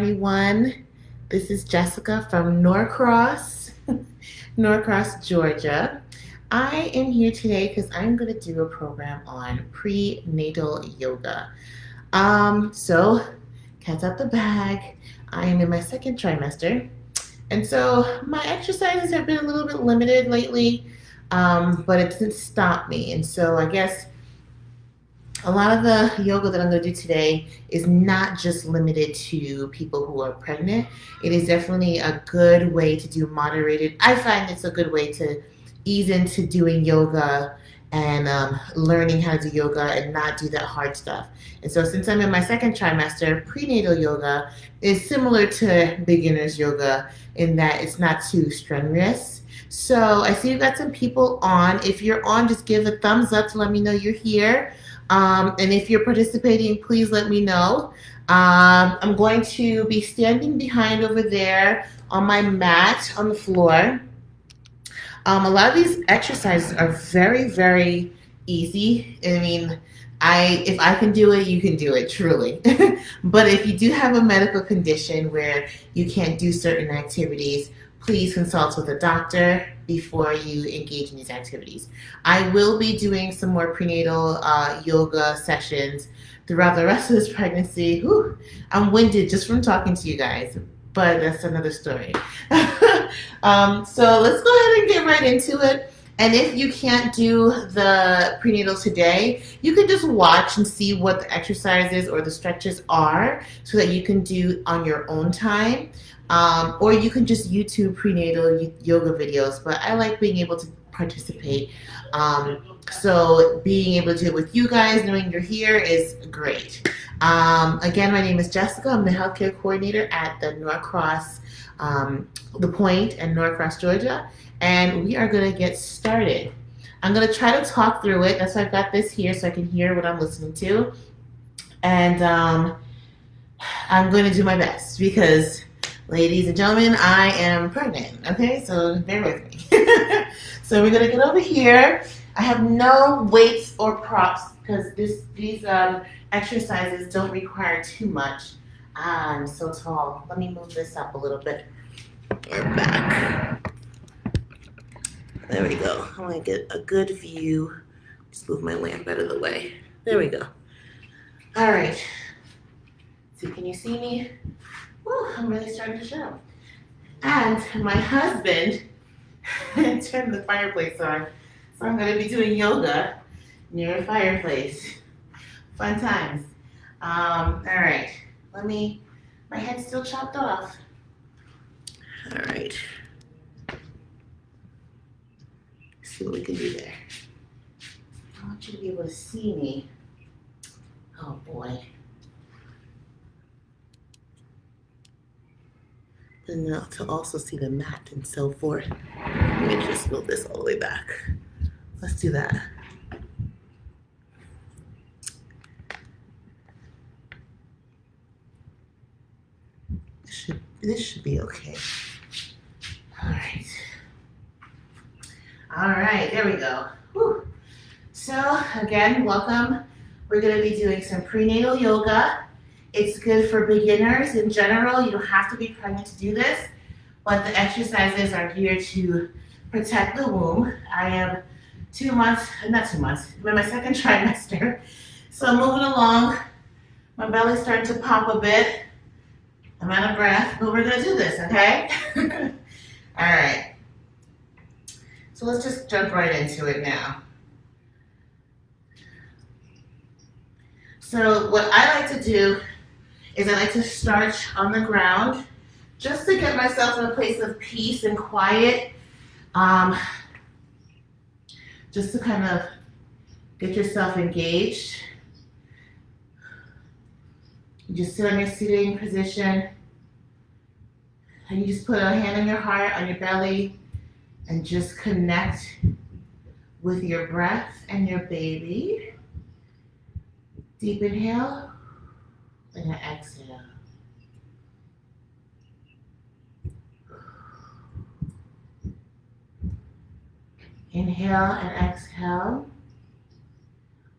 everyone. This is Jessica from Norcross, Norcross, Georgia. I am here today because I'm going to do a program on prenatal yoga. So, cat's out the bag. I am in my second trimester, and so my exercises have been a little bit limited lately, but it didn't stop me. And so, I guess a lot of the yoga that I'm going to do today is not just limited to people who are pregnant. It is definitely a good way to do moderated. I find it's a good way to ease into doing yoga and learning how to do yoga and not do that hard stuff. And so, since I'm in my second trimester, prenatal yoga is similar to beginner's yoga in that it's not too strenuous. So, I see you've got some people on. If you're on, just give a thumbs up to let me know you're here. And if you're participating, please let me know. I'm going to be standing behind over there on my mat on the floor. A lot of these exercises are very, very easy. I mean, if I can do it, you can do it, truly. But if you do have a medical condition where you can't do certain activities, please consult with a doctor before you engage in these activities. I will be doing some more prenatal yoga sessions throughout the rest of this pregnancy. Whew, I'm winded just from talking to you guys, but that's another story. So let's go ahead and get right into it. And if you can't do the prenatal today, you can just watch and see what the exercises or the stretches are so that you can do on your own time. Or you can just YouTube prenatal yoga videos, but I like being able to participate. So being able to do it with you guys, knowing you're here is great. Again, my name is Jessica. I'm the healthcare coordinator at the Norcross, the Pointe and Norcross, Georgia, and we are going to get started. I'm going to try to talk through it. That's why I've got this here so I can hear what I'm listening to. And I'm going to do my best because, ladies and gentlemen, I am pregnant, okay? So bear with me. So we're going to get over here. I have no weights or props because these exercises don't require too much. I'm so tall. Let me move this up a little bit. We're back. There we go. I want to get a good view. Just move my lamp out of the way. There we go. All right. So can you see me? Woo, I'm really starting to show. And my husband turned the fireplace on. So I'm going to be doing yoga near a fireplace. Fun times. All right. My head's still chopped off. All right. Let's see what we can do there. I want you to be able to see me. Oh boy. And now to also see the mat and so forth. Let me just move this all the way back. Let's do that. This should be okay. All right. All right, there we go. Whew. So again, welcome. We're going to be doing some prenatal yoga. It's good for beginners in general. You don't have to be pregnant to do this, but the exercises are geared to protect the womb. I am not 2 months, I'm in my second trimester. So I'm moving along. My belly's starting to pop a bit. I'm out of breath, but we're gonna do this, okay? All right. So let's just jump right into it now. So what I like to do is I like to start on the ground just to get myself in a place of peace and quiet. Just to kind of get yourself engaged. You just sit on your sitting position and you just put a hand on your heart, on your belly, and just connect with your breath and your baby. Deep inhale and an exhale. Inhale and exhale.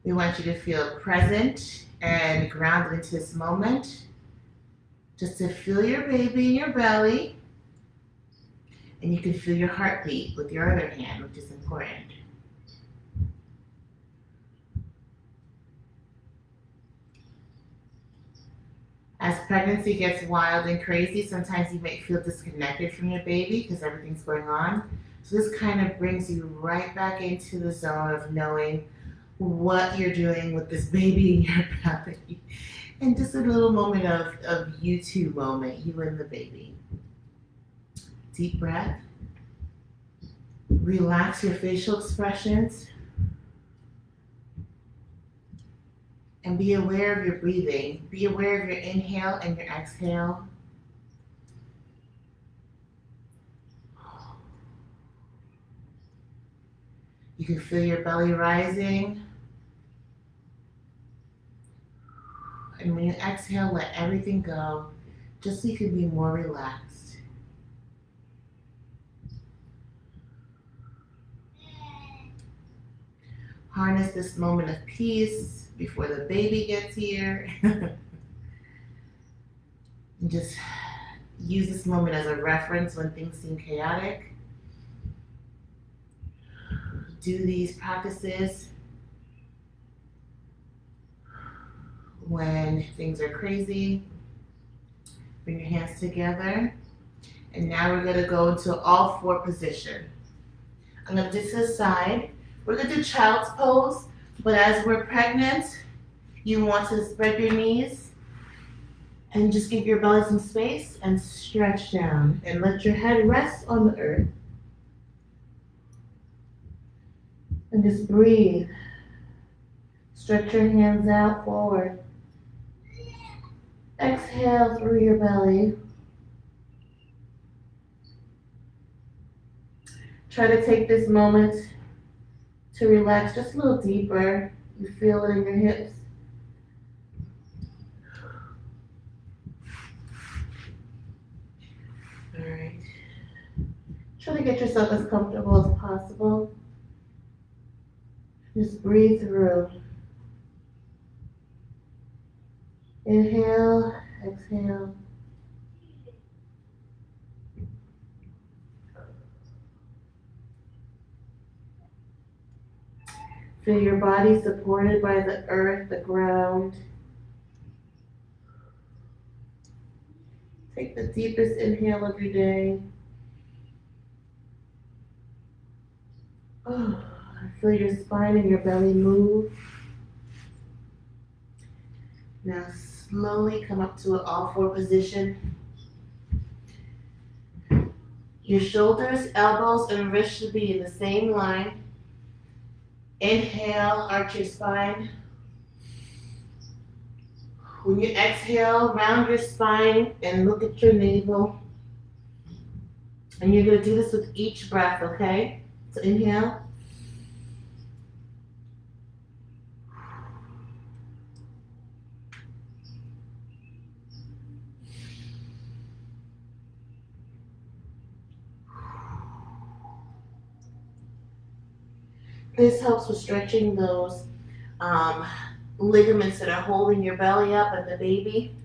We want you to feel present and grounded into this moment. just to feel your baby in your belly. And you can feel your heartbeat with your other hand, which is important. As pregnancy gets wild and crazy, sometimes you may feel disconnected from your baby because everything's going on. So this kind of brings you right back into the zone of knowing what you're doing with this baby in your belly. And just a little moment of you two moment, you and the baby. Deep breath. Relax your facial expressions. And be aware of your breathing. Be aware of your inhale and your exhale. You can feel your belly rising. And when you exhale, let everything go, just so you can be more relaxed. Harness this moment of peace before the baby gets here. And just use this moment as a reference when things seem chaotic. Do these practices when things are crazy. Bring your hands together. And now we're going to go into all four position. I'm going to do to the side. We're going to do child's pose, but as we're pregnant, you want to spread your knees and just give your belly some space and stretch down and let your head rest on the earth. And just breathe. Stretch your hands out forward. Exhale through your belly. Try to take this moment to relax just a little deeper. You feel it in your hips. All right. Try to get yourself as comfortable as possible. Just breathe through. Inhale, exhale. Feel your body supported by the earth, the ground. Take the deepest inhale of your day. Oh, feel your spine and your belly move. Now slowly come up to an all four position. Your shoulders, elbows, and wrists should be in the same line. Inhale, arch your spine. When you exhale, round your spine and look at your navel. And you're going to do this with each breath, okay? So inhale. This helps with stretching those ligaments that are holding your belly up and the baby.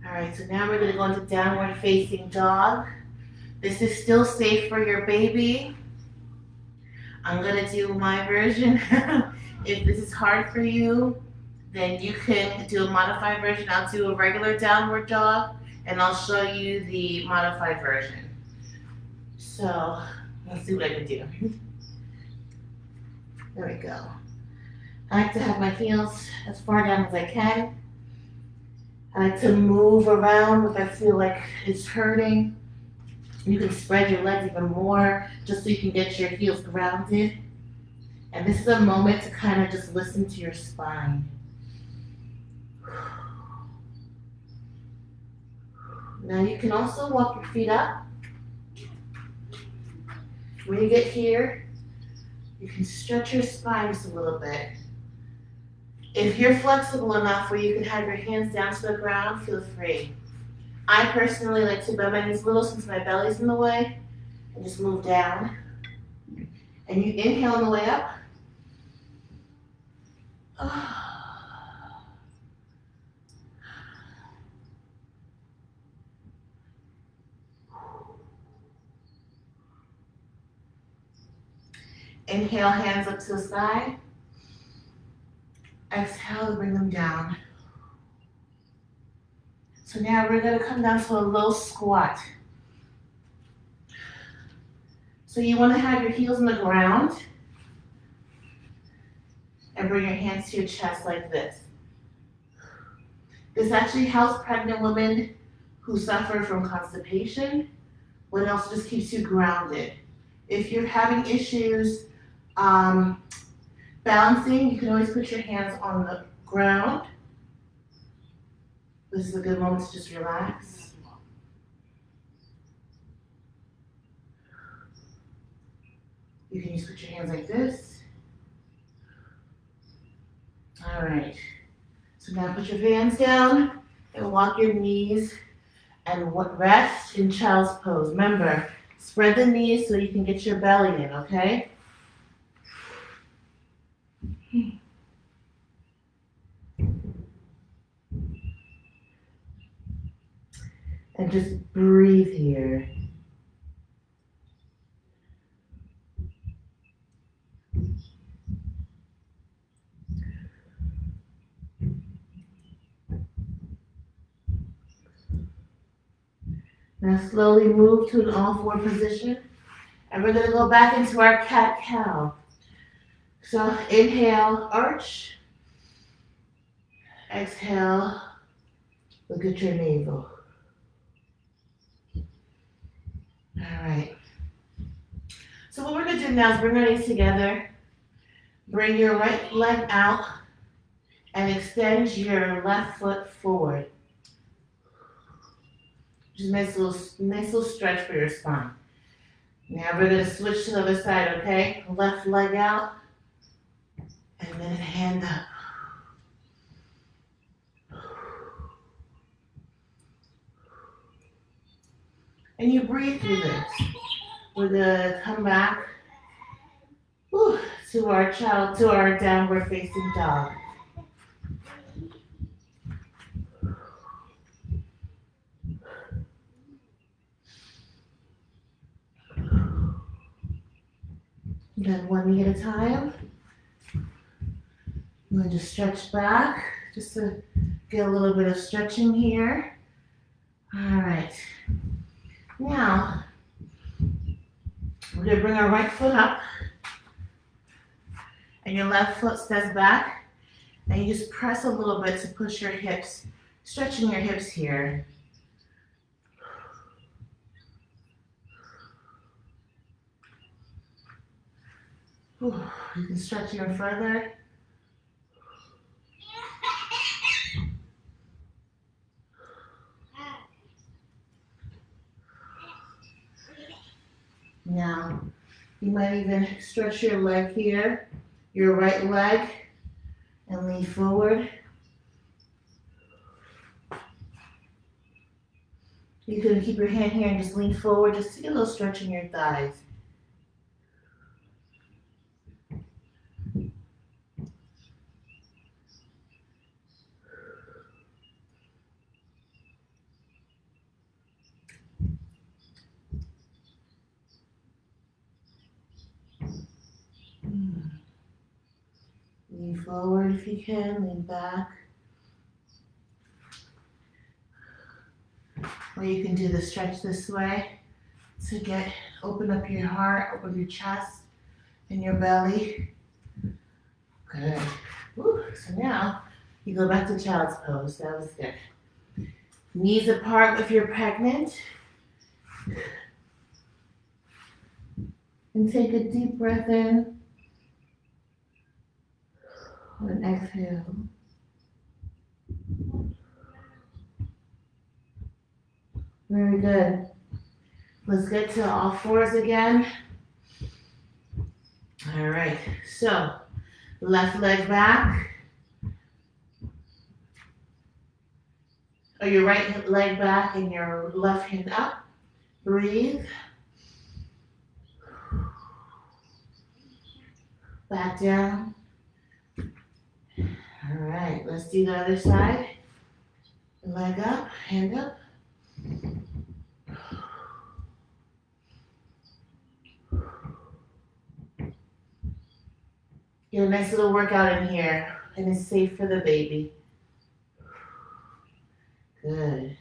All right, so now we're going to go into downward facing dog. This is still safe for your baby. I'm going to do my version. If this is hard for you, then you can do a modified version. I'll do a regular downward dog, and I'll show you the modified version. So let's see what I can do. There we go. I like to have my heels as far down as I can. I like to move around if I feel like it's hurting. You can spread your legs even more just so you can get your heels grounded. And this is a moment to kind of just listen to your spine. Now you can also walk your feet up. When you get here, you can stretch your spine just a little bit. If you're flexible enough where you can have your hands down to the ground, feel free. I personally like to bend my knees a little since my belly's in the way and just move down. And you inhale on the way up. Inhale, hands up to the sky. Exhale to bring them down. So now we're going to come down to a low squat. So you want to have your heels on the ground and bring your hands to your chest like this. This actually helps pregnant women who suffer from constipation, but it also just keeps you grounded. If you're having issues balancing, you can always put your hands on the ground. This is a good moment to just relax. You can just put your hands like this. All right. So now put your hands down and walk your knees and rest in child's pose. Remember, spread the knees so you can get your belly in, okay? And just breathe here. Now slowly move to an all-four position. And we're going to go back into our cat-cow. So inhale, arch. Exhale, look at your navel. All right. So what we're going to do now is bring our knees together. Bring your right leg out and extend your left foot forward. Just a nice little stretch for your spine. Now we're going to switch to the other side, okay? Left leg out and then hand up. And you breathe through this. We're gonna come back to our downward facing dog. Then one knee at a time. I'm going to stretch back just to get a little bit of stretching here. All right. Now, we're going to bring our right foot up and your left foot steps back and you just press a little bit to push your hips, stretching your hips here. You can stretch even further. Now, you might even stretch your leg here, your right leg, and lean forward. You can keep your hand here and just lean forward just to get a little stretch in your thighs. Lean forward if you can, lean back. Or you can do the stretch this way to open up your heart, open your chest and your belly. Good. Whew. So now you go back to child's pose. That was good. Knees apart if you're pregnant. And take a deep breath in. And exhale. Very good. Let's get to all fours again. All right. So, left leg back. Or your right leg back and your left hand up. Breathe. Back down. All right, let's do the other side. Leg up, hand up. Get a nice little workout in here, and it's safe for the baby. Good.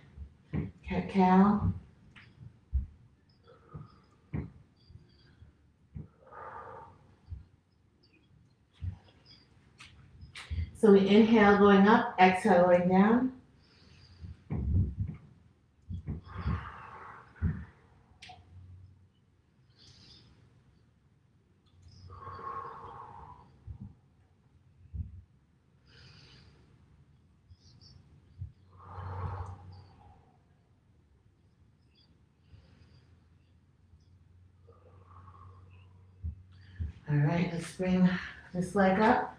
Cat-cow. So we inhale going up, exhale going down. All right, let's bring this leg up.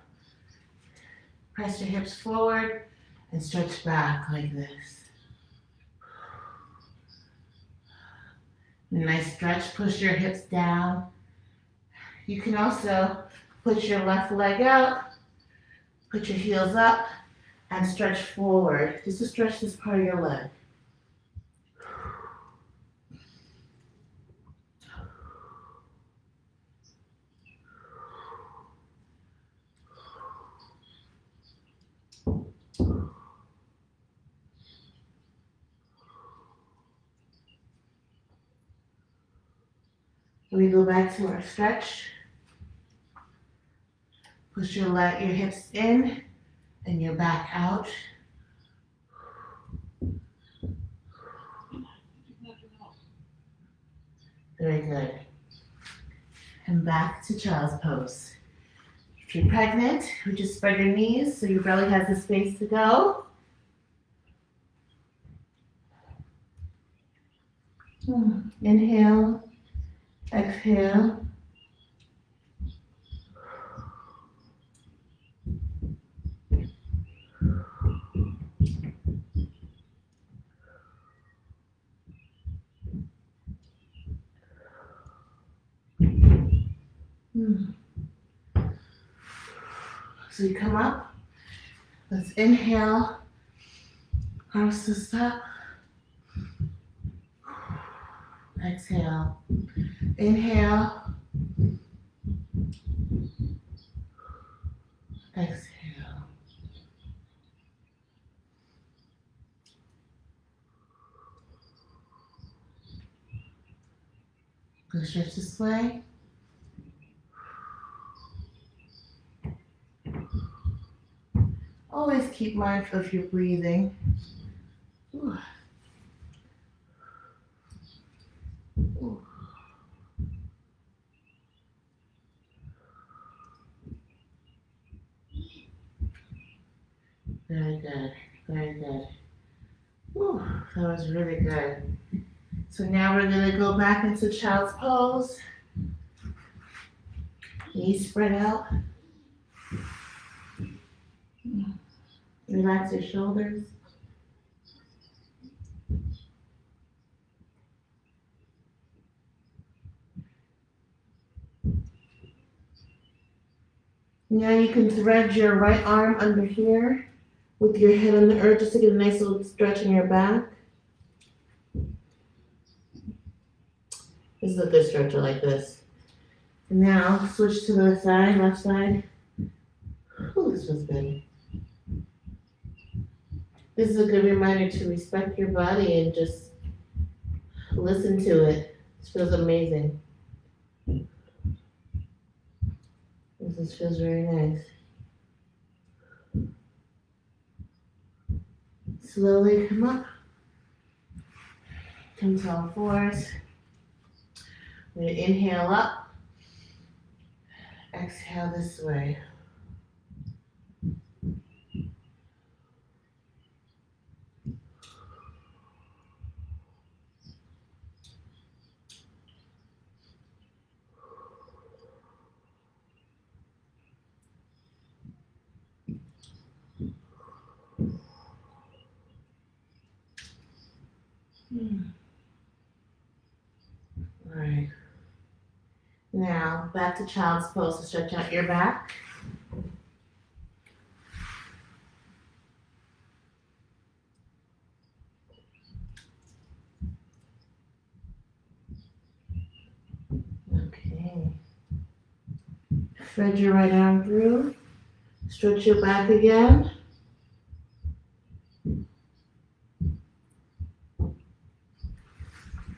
Press your hips forward and stretch back like this. Nice stretch, push your hips down. You can also put your left leg out, put your heels up, and stretch forward, just to stretch this part of your leg. We go back to our stretch. Push your hips in and your back out. Very good. And back to child's pose. If you're pregnant, you just spread your knees so your belly has the space to go. Inhale, exhale. So you come up. Let's inhale, arms to stop. Exhale. Inhale. Exhale. Go stretch this way. Always keep mindful of your breathing. Ooh. Ooh. Very good, very good. Ooh, that was really good. So now we're gonna go back into child's pose. Knees spread out. Relax your shoulders. Now you can thread your right arm under here with your head on the earth just to get a nice little stretch in your back. This is a good stretcher like this. And now switch to the side, left side. Oh, this was good. This is a good reminder to respect your body and just listen to it. This feels amazing. This feels very nice. Slowly come up. Come to all fours. We're going to inhale up. Exhale this way. All right. Now, back to child's pose to stretch out your back. Okay. Spread your right arm through. Stretch your back again.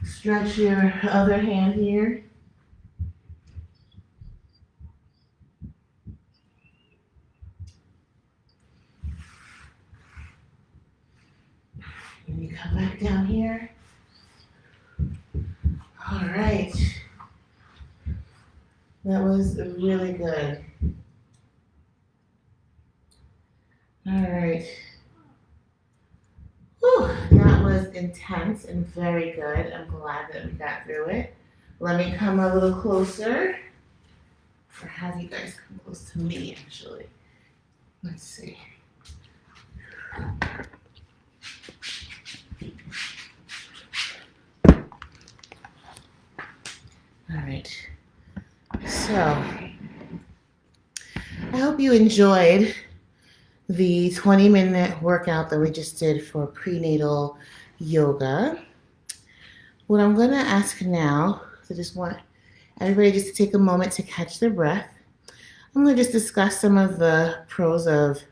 Stretch your other hand here. And you come back down here. All right. That was really good. All right. Whew, that was intense and very good. I'm glad that we got through it. Let me come a little closer. Or have you guys come close to me, actually. Let's see. All right. So, I hope you enjoyed the 20-minute workout that we just did for prenatal yoga. What I'm going to ask now, I just want everybody just to take a moment to catch their breath. I'm going to just discuss some of the pros of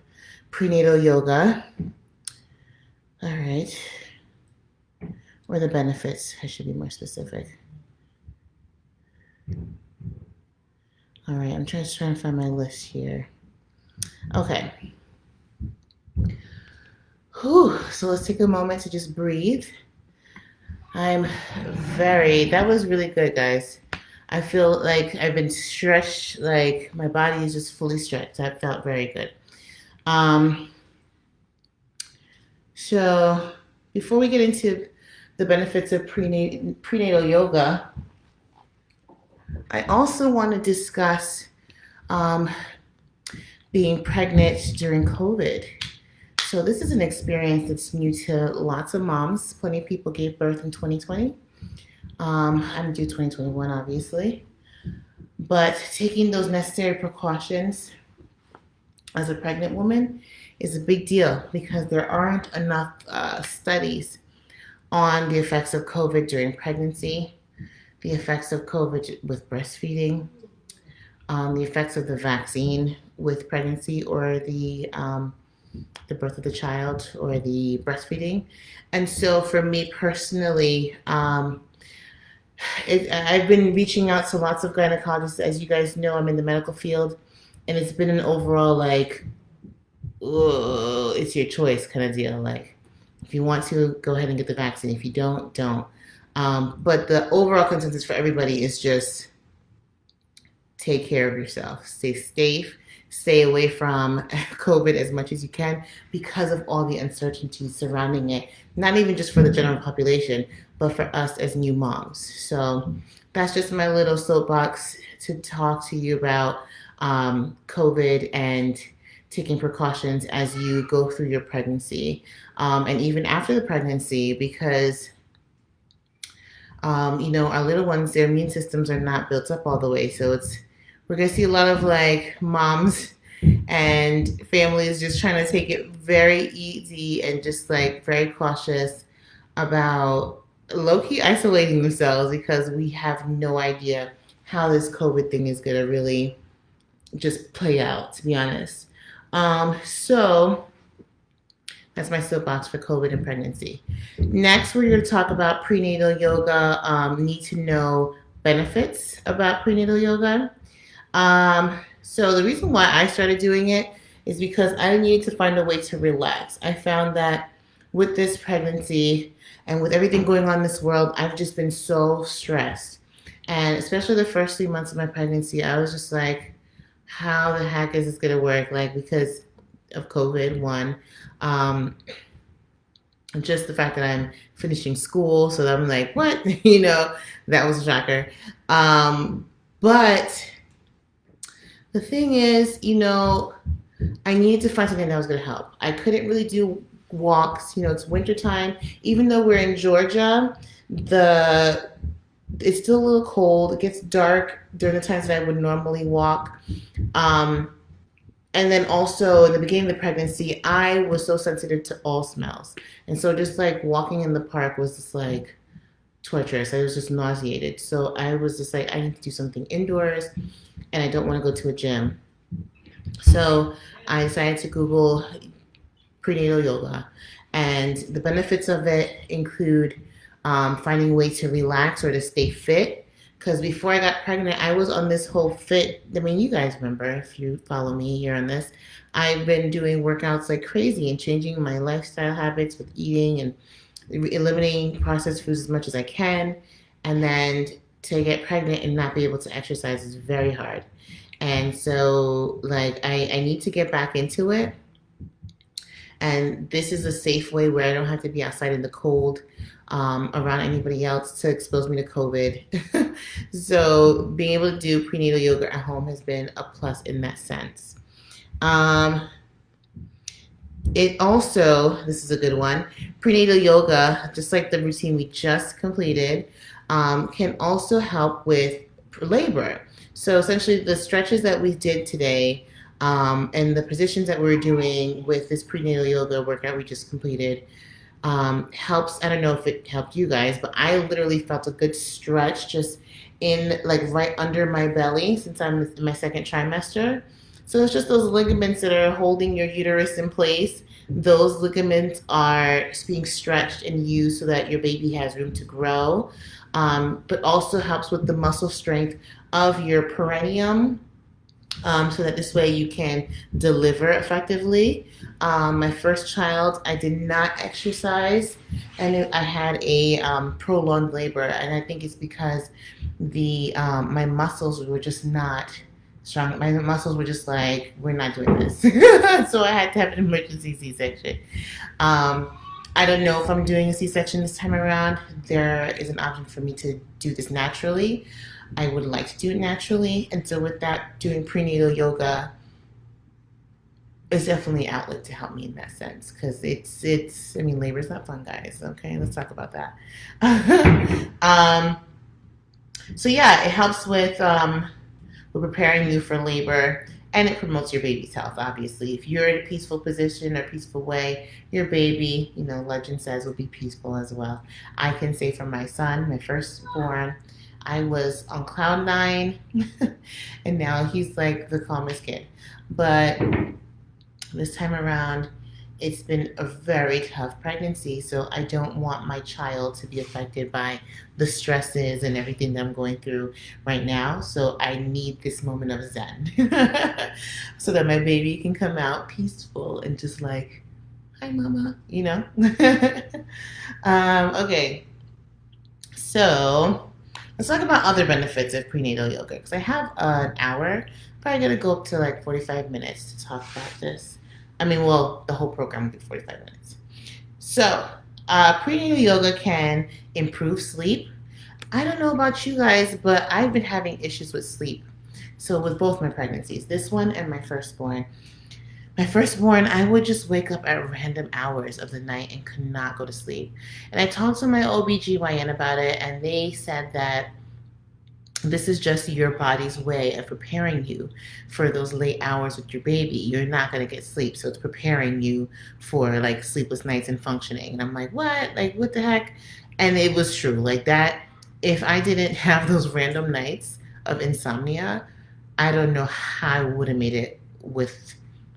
prenatal yoga. All right. Or the benefits, I should be more specific. All right, I'm just trying to find my list here. Okay. Whew, so let's take a moment to just breathe. That was really good, guys. I feel like I've been stretched, like my body is just fully stretched. That felt very good. So before we get into the benefits of prenatal yoga, I also want to discuss being pregnant during COVID. So this is an experience that's new to lots of moms. Plenty of people gave birth in 2020. I'm due 2021, obviously. But taking those necessary precautions as a pregnant woman is a big deal because there aren't enough studies on the effects of COVID during pregnancy, the effects of COVID with breastfeeding, the effects of the vaccine with pregnancy or the birth of the child or the breastfeeding. And so for me personally, I've been reaching out to lots of gynecologists. As you guys know, I'm in the medical field, and it's been an overall like, oh, it's your choice kind of deal. Like, if you want to, go ahead and get the vaccine. If you don't, don't. But the overall consensus for everybody is just take care of yourself. Stay safe. Stay away from COVID as much as you can because of all the uncertainties surrounding it. Not even just for the general population, but for us as new moms. So that's just my little soapbox to talk to you about COVID and taking precautions as you go through your pregnancy and even after the pregnancy because our little ones, their immune systems are not built up all the way. So we're going to see a lot of like moms and families just trying to take it very easy and just like very cautious about low-key isolating themselves because we have no idea how this COVID thing is going to really just play out, to be honest. So that's my soapbox for COVID and pregnancy. Next, we're going to talk about prenatal yoga, need to know benefits about prenatal yoga. So the reason why I started doing it is because I needed to find a way to relax. I found that with this pregnancy and with everything going on in this world, I've just been so stressed. And especially the first 3 months of my pregnancy, I was just like, how the heck is this going to work? Like, because of COVID, one. Um, just the fact that I'm finishing school. So I'm like, what? That was a shocker. But the thing is, I needed to find something that was going to help. I couldn't really do walks. It's wintertime. Even though we're in Georgia, the it's still a little cold. It gets dark during the times that I would normally walk. Um, and then also in the beginning of the pregnancy, I was so sensitive to all smells. And so just like walking in the park was just like torturous. I was just nauseated. So I was just like, I need to do something indoors and I don't want to go to a gym. So I decided to Google prenatal yoga. And the benefits of it include finding a way to relax or to stay fit. Because before I got pregnant, I was on this whole fit. I mean, you guys remember if you follow me here on this. I've been doing workouts like crazy and changing my lifestyle habits with eating and eliminating processed foods as much as I can. And then to get pregnant and not be able to exercise is very hard. And so, like, I need to get back into it. And this is a safe way where I don't have to be outside in the cold around anybody else to expose me to COVID. So being able to do prenatal yoga at home has been a plus in that sense. Um, it also, this is a good one, prenatal yoga, just like the routine we just completed, can also help with labor. So essentially the stretches that we did today and the positions that we're doing with this prenatal yoga workout we just completed helps. I don't know if it helped you guys, but I literally felt a good stretch just in like right under my belly since I'm in my second trimester. So it's just those ligaments that are holding your uterus in place. Those ligaments are being stretched and used so that your baby has room to grow, but also helps with the muscle strength of your perineum, so that this way you can deliver effectively. My first child, I did not exercise, and I had a prolonged labor, and I think it's because my muscles were just not strong. My muscles were just like, we're not doing this. So I had to have an emergency C-section. I don't know if I'm doing a C-section this time around. There is an option for me to do this naturally. I would like to do it naturally. And so with that, doing prenatal yoga is definitely an outlet to help me in that sense. Because I mean, labor is not fun, guys. Okay, let's talk about that. So yeah, it helps with preparing you for labor, and it promotes your baby's health, obviously. If you're in a peaceful position or peaceful way, your baby, legend says, will be peaceful as well. I can say for my son, my firstborn, I was on cloud nine, and now he's like the calmest kid. But this time around, it's been a very tough pregnancy, so I don't want my child to be affected by the stresses and everything that I'm going through right now. So I need this moment of zen so that my baby can come out peaceful and just like, hi, mama, Okay, so let's talk about other benefits of prenatal yoga, because I have an hour, probably going to go up to like 45 minutes to talk about this. I mean, well, the whole program will be 45 minutes. So, prenatal yoga can improve sleep. I don't know about you guys, but I've been having issues with sleep. So with both my pregnancies, this one and my firstborn. My firstborn, I would just wake up at random hours of the night and could not go to sleep. And I talked to my OBGYN about it, and they said that this is just your body's way of preparing you for those late hours with your baby. You're not going to get sleep, so it's preparing you for like sleepless nights and functioning. And I'm like, what? Like, what the heck? And it was true. Like that, if I didn't have those random nights of insomnia, I don't know how I would have made it with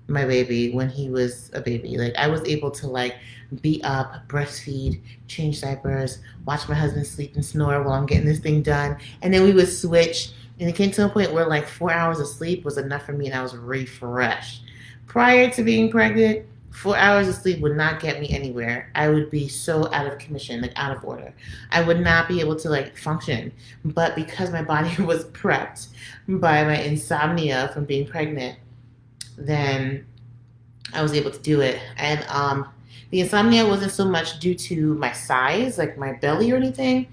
my baby when he was a baby. Like, I was able to like be up, breastfeed, change diapers, watch my husband sleep and snore while I'm getting this thing done. And then we would switch. And it came to a point where like 4 hours of sleep was enough for me, and I was refreshed. Prior to being pregnant, 4 hours of sleep would not get me anywhere. I would be so out of commission, like out of order. I would not be able to like function. But because my body was prepped by my insomnia from being pregnant, then I was able to do it. And the insomnia wasn't so much due to my size, like my belly or anything.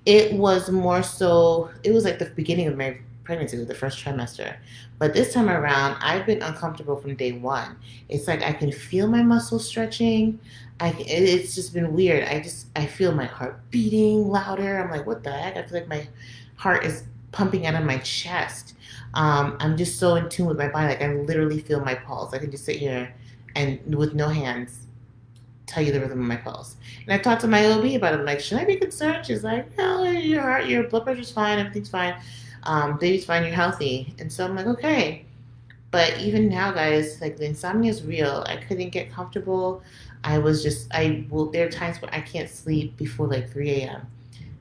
It was more so, it was like the beginning of my pregnancy, the first trimester. But this time around, I've been uncomfortable from day one. It's like I can feel my muscles stretching. It's just been weird. I feel my heart beating louder. I'm like, what the heck? I feel like my heart is pumping out of my chest. I'm just so in tune with my body. Like I literally feel my pulse. I can just sit here and with no hands tell you the rhythm of my pulse. And I talked to my OB about it. I'm like, should I be concerned? She's like, no, your heart, your blood pressure's fine, everything's fine. Baby's fine, you're healthy. And so I'm like, okay. But even now, guys, like the insomnia is real. I couldn't get comfortable. There are times where I can't sleep before like 3 a.m.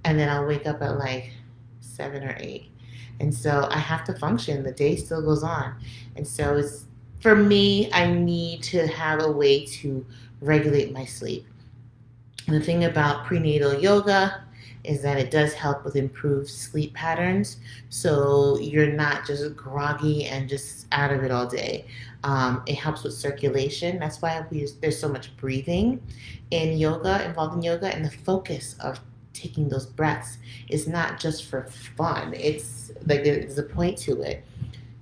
And then I'll wake up at like 7 or 8. And so I have to function. The day still goes on. And so for me, I need to have a way to regulate my sleep. And the thing about prenatal yoga is that it does help with improved sleep patterns. So you're not just groggy and just out of it all day. It helps with circulation. That's why there's so much breathing in yoga, involved in yoga, and the focus of taking those breaths is not just for fun. It's like there's a point to it.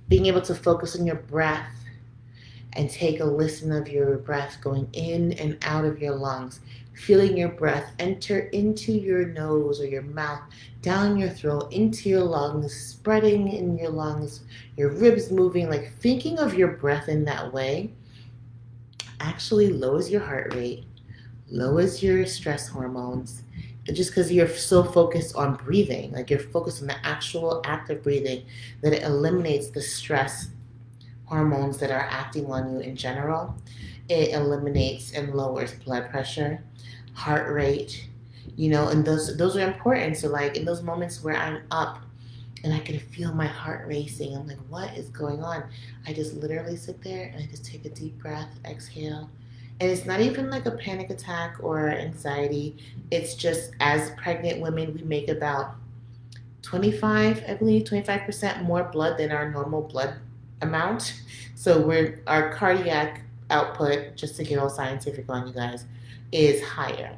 Being able to focus on your breath and take a listen of your breath going in and out of your lungs, feeling your breath enter into your nose or your mouth, down your throat, into your lungs, spreading in your lungs, your ribs moving, like thinking of your breath in that way actually lowers your heart rate, lowers your stress hormones, just because you're so focused on breathing, like you're focused on the actual act of breathing, that it eliminates the stress hormones that are acting on you in general. It eliminates and lowers blood pressure, heart rate, and those are important. So like in those moments where I'm up and I can feel my heart racing, I'm like, what is going on? I just literally sit there and I just take a deep breath, exhale. And it's not even like a panic attack or anxiety. It's just as pregnant women, we make about 25% more blood than our normal blood amount. So our cardiac output, just to get all scientific on you guys, is higher.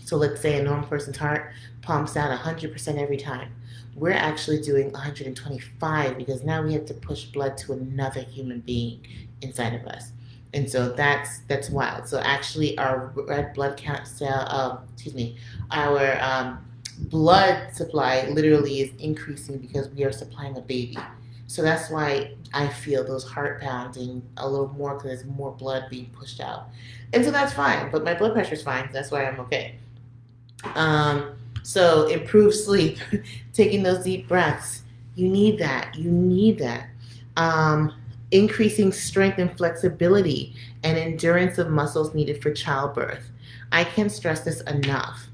So let's say a normal person's heart pumps out 100% every time. We're actually doing 125 because now we have to push blood to another human being inside of us. And so that's wild. So actually our red blood count our blood supply literally is increasing because we are supplying a baby. So that's why I feel those heart pounding a little more because there's more blood being pushed out. And so that's fine, but my blood pressure is fine. That's why I'm okay. So improve sleep, taking those deep breaths. You need that. You need that. Increasing strength and flexibility and endurance of muscles needed for childbirth. I can't stress this enough.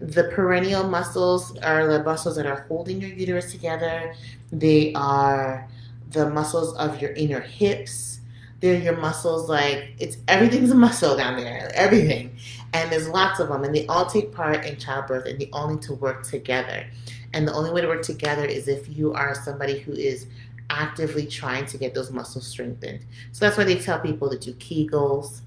The perineal muscles are the muscles that are holding your uterus together. They are the muscles of your inner hips. They're your muscles, like everything's a muscle down there, everything. And there's lots of them, and they all take part in childbirth, and they all need to work together. And the only way to work together is if you are somebody who is actively trying to get those muscles strengthened. So that's why they tell people to do Kegels.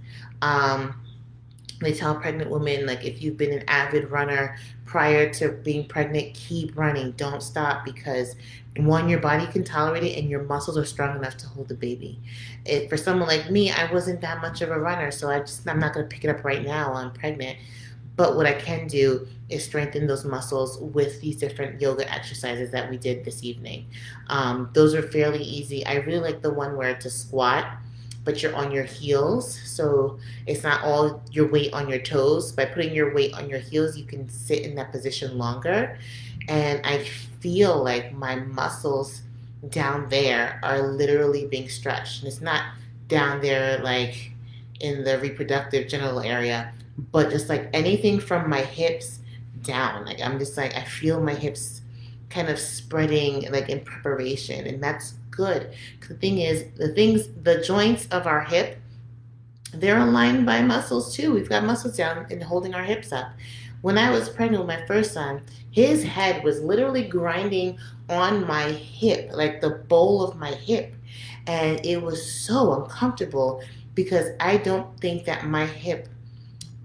They tell pregnant women, like, if you've been an avid runner prior to being pregnant, keep running. Don't stop because, one, your body can tolerate it and your muscles are strong enough to hold the baby. For someone like me, I wasn't that much of a runner, so I'm not going to pick it up right now while I'm pregnant. But what I can do is strengthen those muscles with these different yoga exercises that we did this evening. Those are fairly easy. I really like the one where it's a squat, but you're on your heels. So it's not all your weight on your toes. By putting your weight on your heels, you can sit in that position longer. And I feel like my muscles down there are literally being stretched. And it's not down there like in the reproductive genital area, but just like anything from my hips down. Like I'm just like, I feel my hips kind of spreading like in preparation. And that's good. The thing is, the joints of our hip they're aligned by muscles too. We've got muscles down and holding our hips up. When I was pregnant with my first son, his head was literally grinding on my hip, like the bowl of my hip. And it was so uncomfortable because I don't think that my hip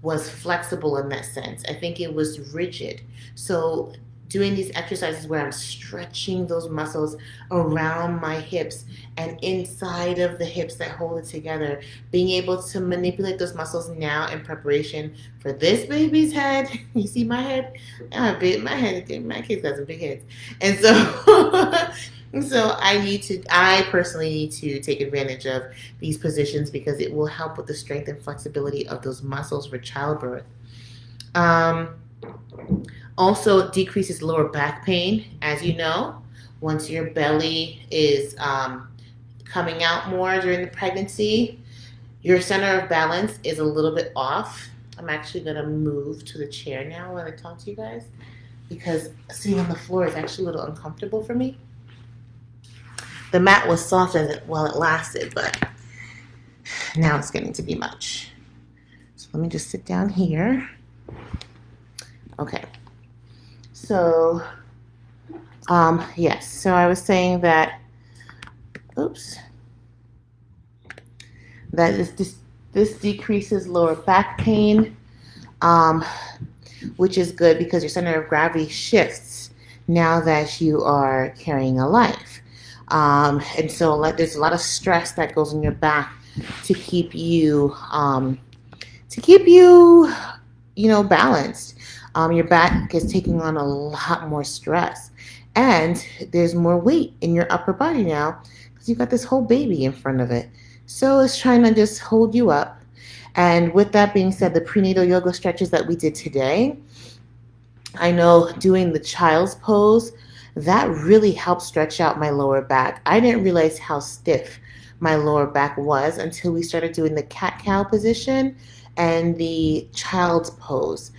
was flexible in that sense. I think it was rigid. So doing these exercises where I'm stretching those muscles around my hips and inside of the hips that hold it together, being able to manipulate those muscles now in preparation for this baby's head. You see my head? My head, my kids got some big heads. And so so I personally need to take advantage of these positions because it will help with the strength and flexibility of those muscles for childbirth. Um, Also decreases lower back pain, as you know, once your belly is coming out more during the pregnancy. Your center of balance is a little bit off. I'm actually going to move to the chair now when I talk to you guys because sitting on the floor is actually a little uncomfortable for me. The mat was soft while it lasted, but now it's getting to be much. So let me just sit down here. Okay. So, yes. So I was saying that, oops, that this decreases lower back pain, which is good because your center of gravity shifts now that you are carrying a life. And so there's a lot of stress that goes in your back to keep you, balanced. Your back is taking on a lot more stress, and there's more weight in your upper body now because you've got this whole baby in front of it. So it's trying to just hold you up. And with that being said, the prenatal yoga stretches that we did today, I know doing the child's pose, that really helped stretch out my lower back. I didn't realize how stiff my lower back was until we started doing the cat-cow position and the child's pose.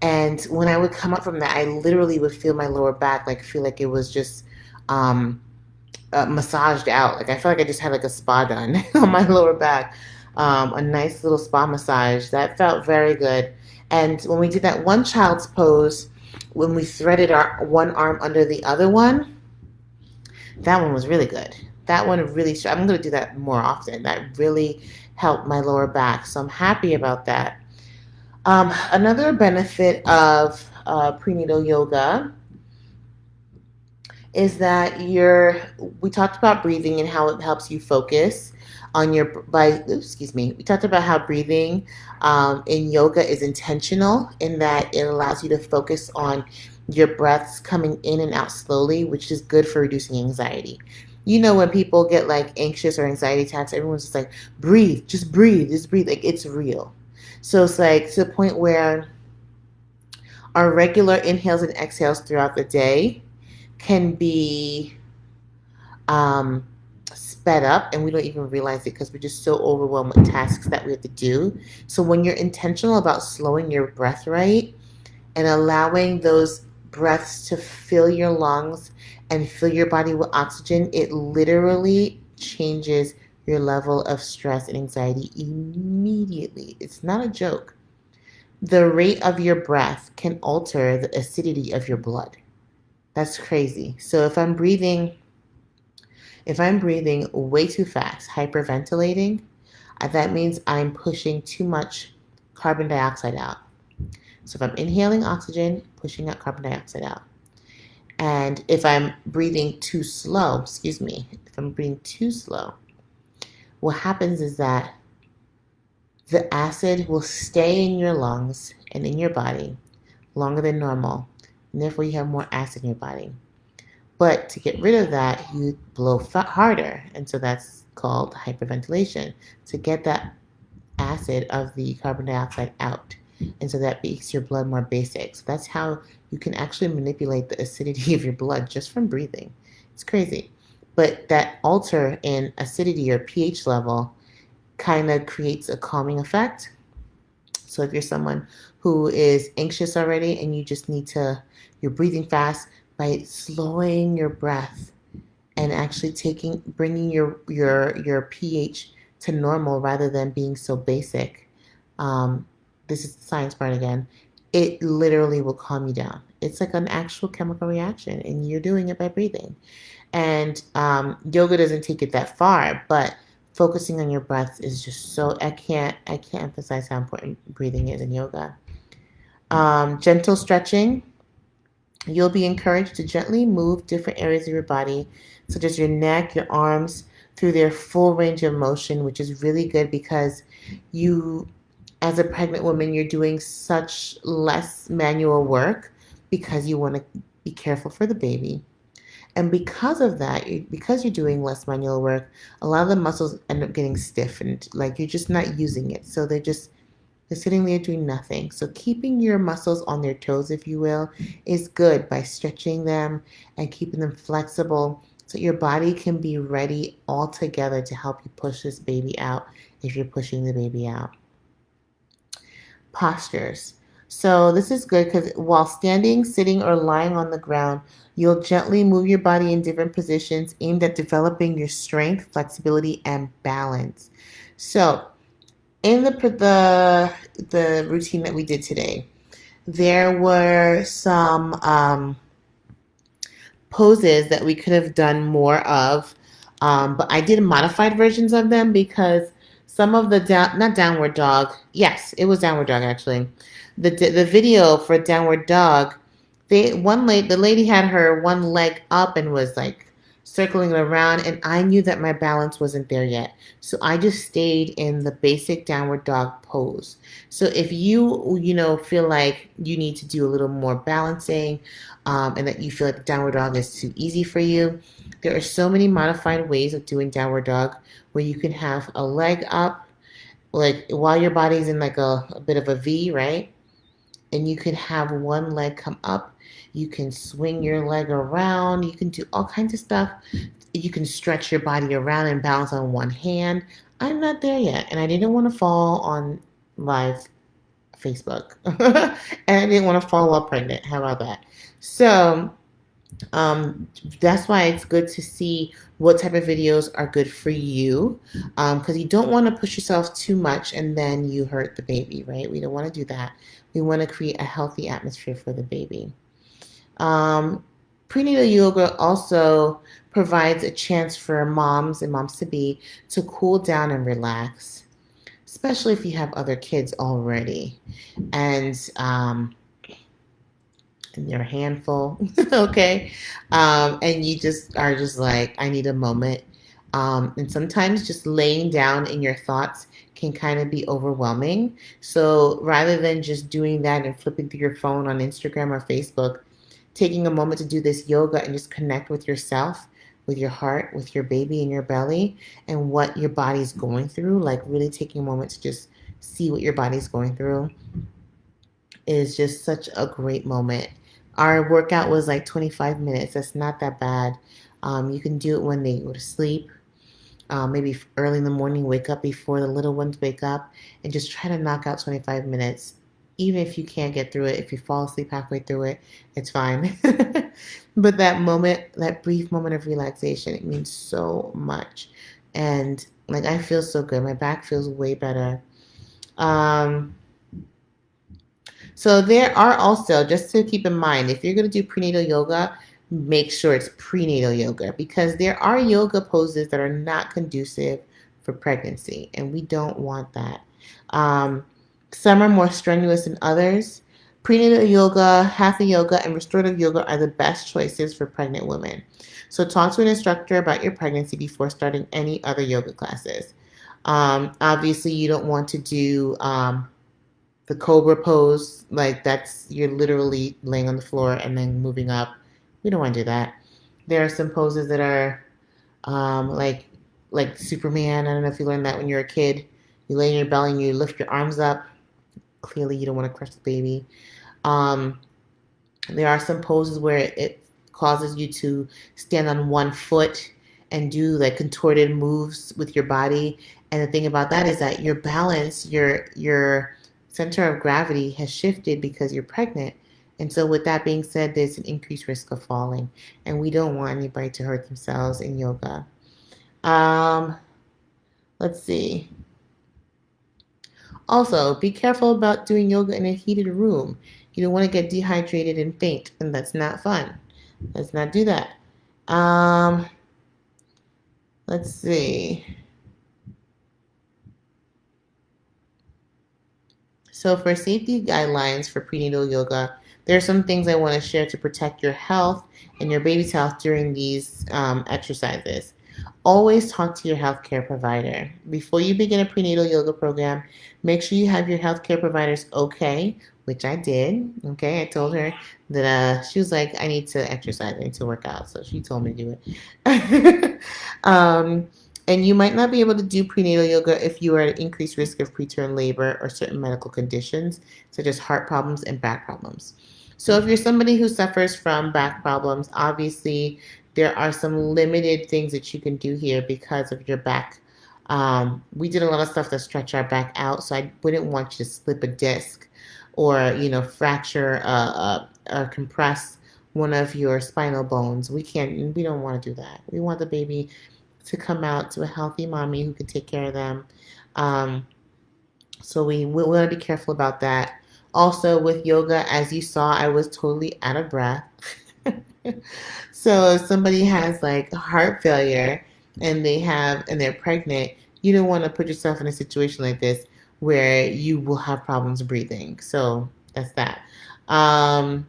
And when I would come up from that, I literally would feel my lower back, feel like it was just massaged out. Like I felt like I just had like a spa done on my lower back, a nice little spa massage. That felt very good. And when we did that one child's pose, when we threaded our one arm under the other one, that one was really good. That one really, I'm going to do that more often. That really helped my lower back. So I'm happy about that. Another benefit of prenatal yoga is that we talked about breathing and how it helps you focus on we talked about how breathing in yoga is intentional in that it allows you to focus on your breaths coming in and out slowly, which is good for reducing anxiety. When people get anxious or anxiety attacks, everyone's just like, breathe, just breathe, just breathe. It's real. So it's to the point where our regular inhales and exhales throughout the day can be sped up, and we don't even realize it because we're just so overwhelmed with tasks that we have to do. So when you're intentional about slowing your breath rate and allowing those breaths to fill your lungs and fill your body with oxygen, it literally changes your level of stress and anxiety immediately. It's not a joke. The rate of your breath can alter the acidity of your blood. That's crazy. So if I'm breathing way too fast, hyperventilating, that means I'm pushing too much carbon dioxide out. So if I'm inhaling oxygen, pushing out carbon dioxide out. And if I'm breathing too slow, what happens is that the acid will stay in your lungs and in your body longer than normal, and therefore you have more acid in your body. But to get rid of that, you blow harder, and so that's called hyperventilation, to get that acid of the carbon dioxide out. And so that makes your blood more basic. So that's how you can actually manipulate the acidity of your blood just from breathing. It's crazy. But that alter in acidity or pH level kind of creates a calming effect. So if you're someone who is anxious already and you're breathing fast, by slowing your breath and actually bringing your pH to normal rather than being so basic. Um, this is the science part again. It literally will calm you down. It's like an actual chemical reaction, and you're doing it by breathing. And yoga doesn't take it that far, but focusing on your breath is just so I can't emphasize how important breathing is in yoga. Gentle stretching. You'll be encouraged to gently move different areas of your body, such as your neck, your arms, through their full range of motion, which is really good because you, as a pregnant woman, you're doing such less manual work because you want to be careful for the baby. And because of that, because you're doing less manual work, a lot of the muscles end up getting stiffened. Like you're just not using it. So they're sitting there doing nothing. So keeping your muscles on their toes, if you will, is good by stretching them and keeping them flexible so your body can be ready all together to help you push this baby out if you're pushing the baby out. Postures. So this is good because while standing, sitting, or lying on the ground, you'll gently move your body in different positions aimed at developing your strength, flexibility, and balance. So in the routine that we did today, there were some poses that we could have done more of, but I did modified versions of them because some of the not downward dog, yes, it was downward dog actually. The video for downward dog, the lady had her one leg up and was like circling around, and I knew that my balance wasn't there yet, so I just stayed in the basic downward dog pose. So if you feel like you need to do a little more balancing, and that you feel like downward dog is too easy for you, there are so many modified ways of doing downward dog where you can have a leg up, like while your body's in like a bit of a V, right? And you can have one leg come up. You can swing your leg around. You can do all kinds of stuff. You can stretch your body around and balance on one hand. I'm not there yet, and I didn't want to fall on live Facebook, and I didn't want to fall while pregnant. How about that? So um, that's why it's good to see what type of videos are good for you, because you don't want to push yourself too much and then you hurt the baby, right? We don't want to do that. We want to create a healthy atmosphere for the baby. Um, Prenatal yoga also provides a chance for moms and moms to be to cool down and relax, especially if you have other kids already. And you're a handful, okay? And you just are just like, I need a moment. And sometimes just laying down in your thoughts can kind of be overwhelming. So rather than just doing that and flipping through your phone on Instagram or Facebook, taking a moment to do this yoga and just connect with yourself, with your heart, with your baby in your belly, and what your body's going through, like really taking a moment to just see what your body's going through is just such a great moment. Our workout was like 25 minutes. That's not that bad. You can do it when they go to sleep, maybe early in the morning, wake up before the little ones wake up, and just try to knock out 25 minutes. Even if you can't get through it, if you fall asleep halfway through it, it's fine. But that moment, that brief moment of relaxation, it means so much. And like, I feel so good. My back feels way better. Um, So there are also, just to keep in mind, if you're going to do prenatal yoga, make sure it's prenatal yoga because there are yoga poses that are not conducive for pregnancy, and we don't want that. Um, some are more strenuous than others. Prenatal yoga, hatha yoga, and restorative yoga are the best choices for pregnant women. So talk to an instructor about your pregnancy before starting any other yoga classes. Obviously, you don't want to do the cobra pose, like that's you're literally laying on the floor and then moving up. We don't want to do that. There are some poses that are like Superman. I don't know if you learned that when you were a kid. You lay in your belly and you lift your arms up. Clearly, you don't want to crush the baby. Um, there are some poses where it causes you to stand on one foot and do like contorted moves with your body. And the thing about that is that your balance, your center of gravity has shifted because you're pregnant. And so with that being said, there's an increased risk of falling. And we don't want anybody to hurt themselves in yoga. Um, Let's see. Also, be careful about doing yoga in a heated room. You don't want to get dehydrated and faint, and that's not fun. Let's not do that. Um, let's see. So, for safety guidelines for prenatal yoga, there are some things I want to share to protect your health and your baby's health during these exercises. Always talk to your healthcare provider. Before you begin a prenatal yoga program, make sure you have your healthcare provider's okay, which I did. Okay, I told her that she was like, I need to exercise, I need to work out. So she told me to do it. And you might not be able to do prenatal yoga if you are at increased risk of preterm labor or certain medical conditions, such as heart problems and back problems. So, if you're somebody who suffers from back problems, obviously there are some limited things that you can do here because of your back. We did a lot of stuff to stretch our back out, so I wouldn't want you to slip a disc or fracture or compress one of your spinal bones. We can't. We don't want to do that. We want the baby to come out to a healthy mommy who can take care of them. Um, so we want to be careful about that. Also, with yoga, as you saw, I was totally out of breath. So if somebody has like heart failure and they're pregnant, you don't want to put yourself in a situation like this where you will have problems breathing. So that's that. Um,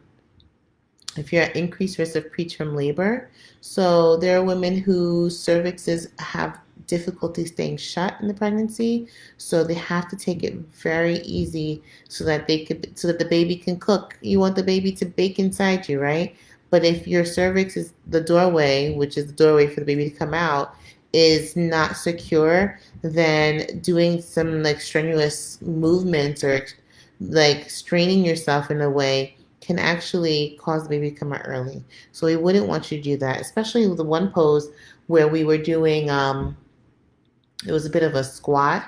if you're at increased risk of preterm labor. So there are women whose cervixes have difficulty staying shut in the pregnancy, so they have to take it very easy so that the baby can cook. You want the baby to bake inside you, right? But if your cervix is the doorway, which is the doorway for the baby to come out, is not secure, then doing some like strenuous movements or like straining yourself in a way can actually cause the baby to come out early. So we wouldn't want you to do that, especially with the one pose where we were doing, it was a bit of a squat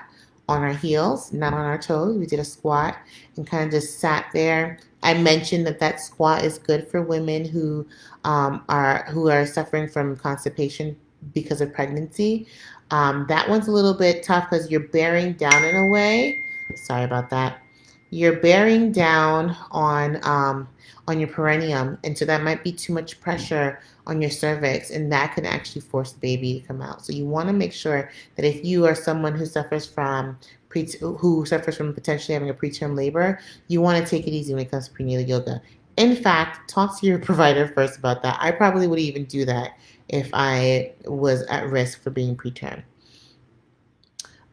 on our heels, not on our toes. We did a squat and kind of just sat there. I mentioned that that squat is good for women who are suffering from constipation because of pregnancy. That one's a little bit tough because you're bearing down in a way. Sorry about that. You're bearing down on your perineum, and so that might be too much pressure on your cervix, and that can actually force the baby to come out. So you want to make sure that if you are someone who suffers from potentially having a preterm labor, you want to take it easy when it comes to prenatal yoga. In fact, talk to your provider first about that. I probably would even do that if I was at risk for being preterm.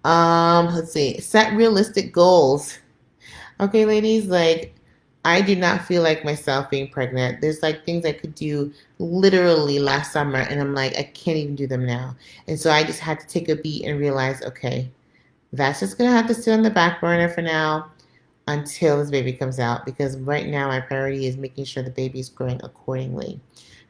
Let's see. Set realistic goals. Okay, ladies, like I do not feel like myself being pregnant. There's like things I could do literally last summer, and I'm like, I can't even do them now. And so I just had to take a beat and realize, okay, that's just gonna have to sit on the back burner for now until this baby comes out, because right now my priority is making sure the baby is growing accordingly.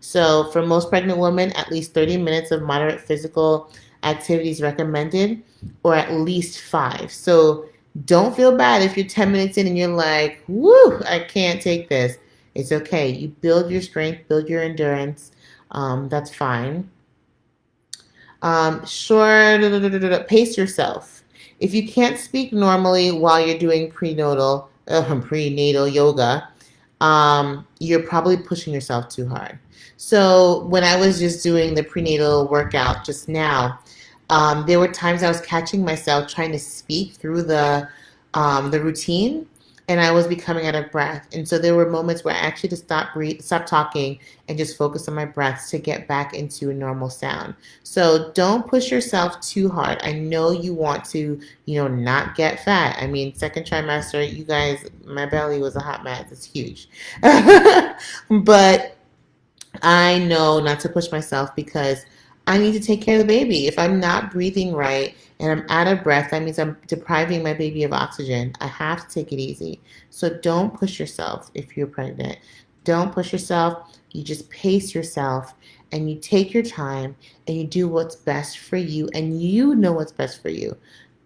So for most pregnant women, at least 30 minutes of moderate physical activity is recommended, or at least 5. So don't feel bad if you're 10 minutes in and you're like, woo, I can't take this. It's okay. You build your strength, build your endurance. That's fine. Sure, pace yourself. If you can't speak normally while you're doing prenatal yoga, you're probably pushing yourself too hard. So when I was just doing the prenatal workout just now, there were times I was catching myself trying to speak through the routine, and I was becoming out of breath. And so there were moments where I actually just stop talking, and just focus on my breaths to get back into a normal sound. So don't push yourself too hard. I know you want to, not get fat. I mean, second trimester, you guys, my belly was a hot mess. It's huge. But I know not to push myself because I need to take care of the baby. If I'm not breathing right and I'm out of breath, that means I'm depriving my baby of oxygen. I have to take it easy. So don't push yourself if you're pregnant. Don't push yourself. You just pace yourself and you take your time and you do what's best for you, and you know what's best for you.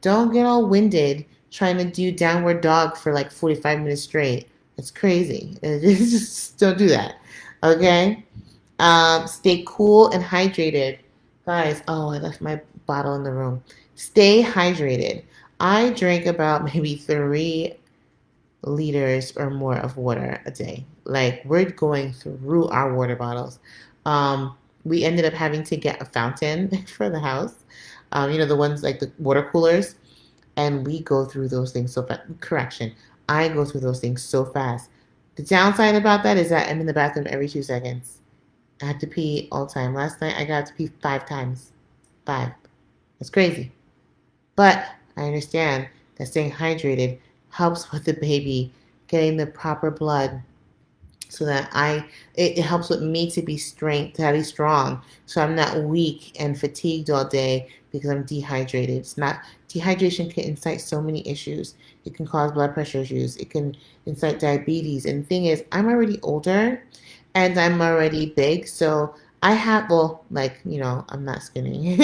Don't get all winded trying to do downward dog for like 45 minutes straight. It's crazy. Just don't do that. Okay? Stay cool and hydrated. Guys, oh, I left my bottle in the room. Stay hydrated. I drink about maybe 3 liters or more of water a day. Like we're going through our water bottles. We ended up having to get a fountain for the house. The ones like the water coolers, and we go through those things so fast. Correction, I go through those things so fast. The downside about that is that I'm in the bathroom every 2 seconds. I have to pee all the time. Last night I got to pee 5 times. 5. That's crazy. But I understand that staying hydrated helps with the baby getting the proper blood so that it helps with me to be strong, so I'm not weak and fatigued all day because I'm dehydrated. It's not Dehydration can incite so many issues. It can cause blood pressure issues. It can incite diabetes. And the thing is, I'm already older and I'm already big, so I have I'm not skinny,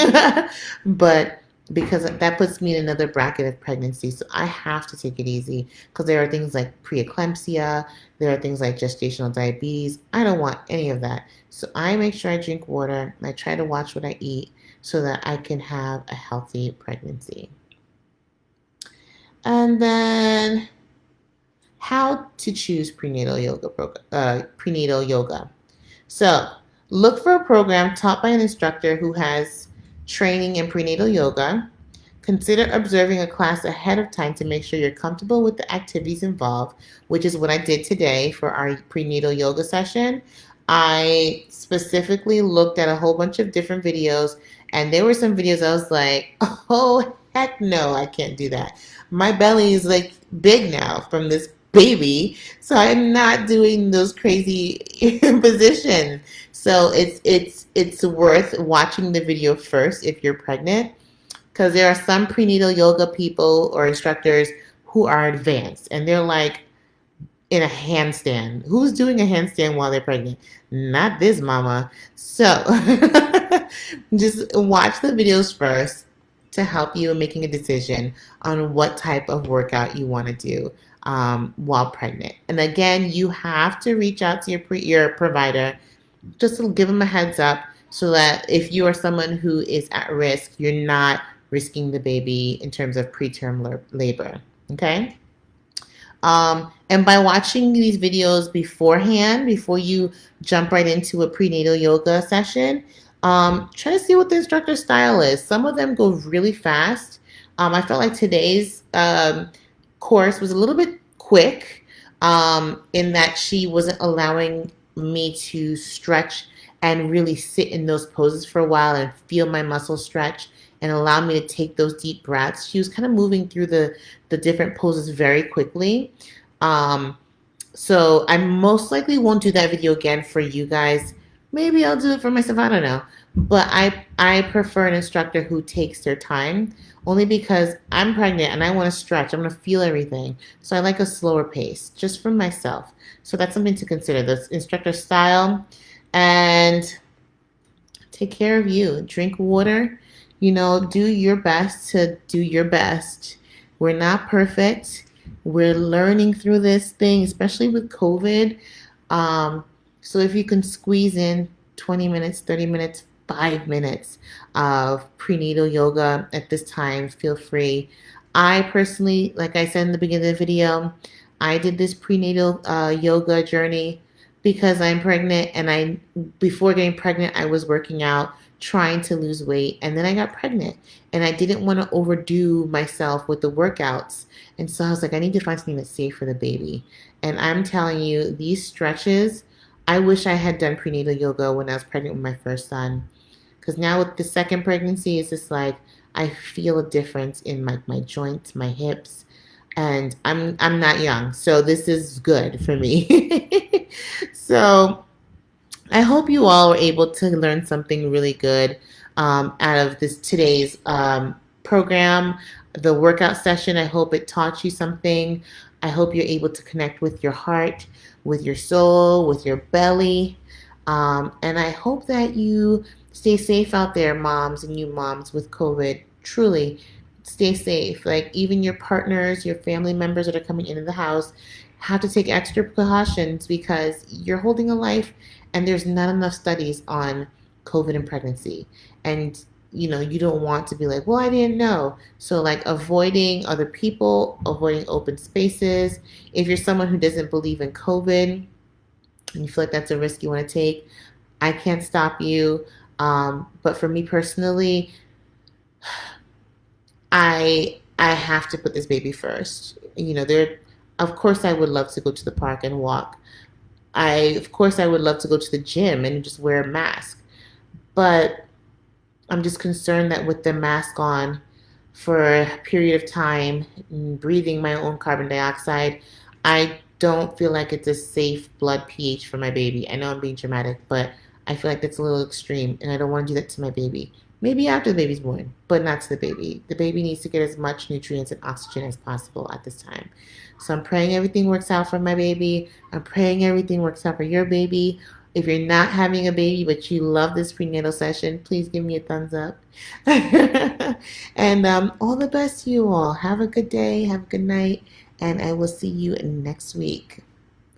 but because that puts me in another bracket of pregnancy, so I have to take it easy because there are things like preeclampsia, there are things like gestational diabetes. I don't want any of that. So I make sure I drink water and I try to watch what I eat so that I can have a healthy pregnancy. And then how to choose prenatal yoga. So look for a program taught by an instructor who has training in prenatal yoga. Consider observing a class ahead of time to make sure you're comfortable with the activities involved, which is what I did today for our prenatal yoga session. I specifically looked at a whole bunch of different videos, and there were some videos I was like, oh, heck no, I can't do that. My belly is like big now from this baby, so I'm not doing those crazy positions. So it's worth watching the video first if you're pregnant, because there are some prenatal yoga people or instructors who are advanced and they're like in a handstand. Who's doing a handstand while they're pregnant? Not this mama. So just watch the videos first to help you in making a decision on what type of workout you want to do while pregnant. And again, you have to reach out to your provider just to give them a heads up so that if you are someone who is at risk, you're not risking the baby in terms of preterm labor. Okay? And by watching these videos beforehand, before you jump right into a prenatal yoga session, try to see what the instructor style is. Some of them go really fast. I felt like today's course was a little bit quick in that she wasn't allowing me to stretch and really sit in those poses for a while and feel my muscles stretch and allow me to take those deep breaths. She was kind of moving through the different poses very quickly. So I most likely won't do that video again for you guys. Maybe I'll do it for myself. I don't know. But I prefer an instructor who takes their time, only because I'm pregnant and I want to stretch. I want to feel everything. So I like a slower pace just for myself. So that's something to consider, the instructor style. And take care of you. Drink water. Do your best to do your best. We're not perfect. We're learning through this thing, especially with COVID. So if you can squeeze in 20 minutes, 30 minutes, 5 minutes of prenatal yoga at this time, feel free. I personally, like I said in the beginning of the video, I did this prenatal yoga journey because I'm pregnant, and before getting pregnant, I was working out, trying to lose weight, and then I got pregnant, and I didn't want to overdo myself with the workouts, and so I was like, I need to find something that's safe for the baby. And I'm telling you, these stretches, I wish I had done prenatal yoga when I was pregnant with my first son, because now with the second pregnancy, it's just like I feel a difference in my joints, my hips, and I'm not young, so this is good for me. So I hope you all were able to learn something really good out of today's program, the workout session. I hope it taught you something. I hope you're able to connect with your heart, with your soul, with your belly. And I hope that you stay safe out there, moms and you moms with COVID. Truly, stay safe. Like even your partners, your family members that are coming into the house have to take extra precautions because you're holding a life and there's not enough studies on COVID and pregnancy. And you don't want to be like, well, I didn't know. So, like, avoiding other people, avoiding open spaces. If you're someone who doesn't believe in COVID and you feel like that's a risk you want to take, I can't stop you. But for me personally, I have to put this baby first. Of course, I would love to go to the park and walk. Of course, I would love to go to the gym and just wear a mask. But I'm just concerned that with the mask on for a period of time, breathing my own carbon dioxide, I don't feel like it's a safe blood pH for my baby. I know I'm being dramatic, but I feel like that's a little extreme, and I don't want to do that to my baby. Maybe after the baby's born, but not to the baby. The baby needs to get as much nutrients and oxygen as possible at this time. So I'm praying everything works out for my baby. I'm praying everything works out for your baby. If you're not having a baby but you love this prenatal session, please give me a thumbs up. And all the best to you all. Have a good day. Have a good night. And I will see you next week.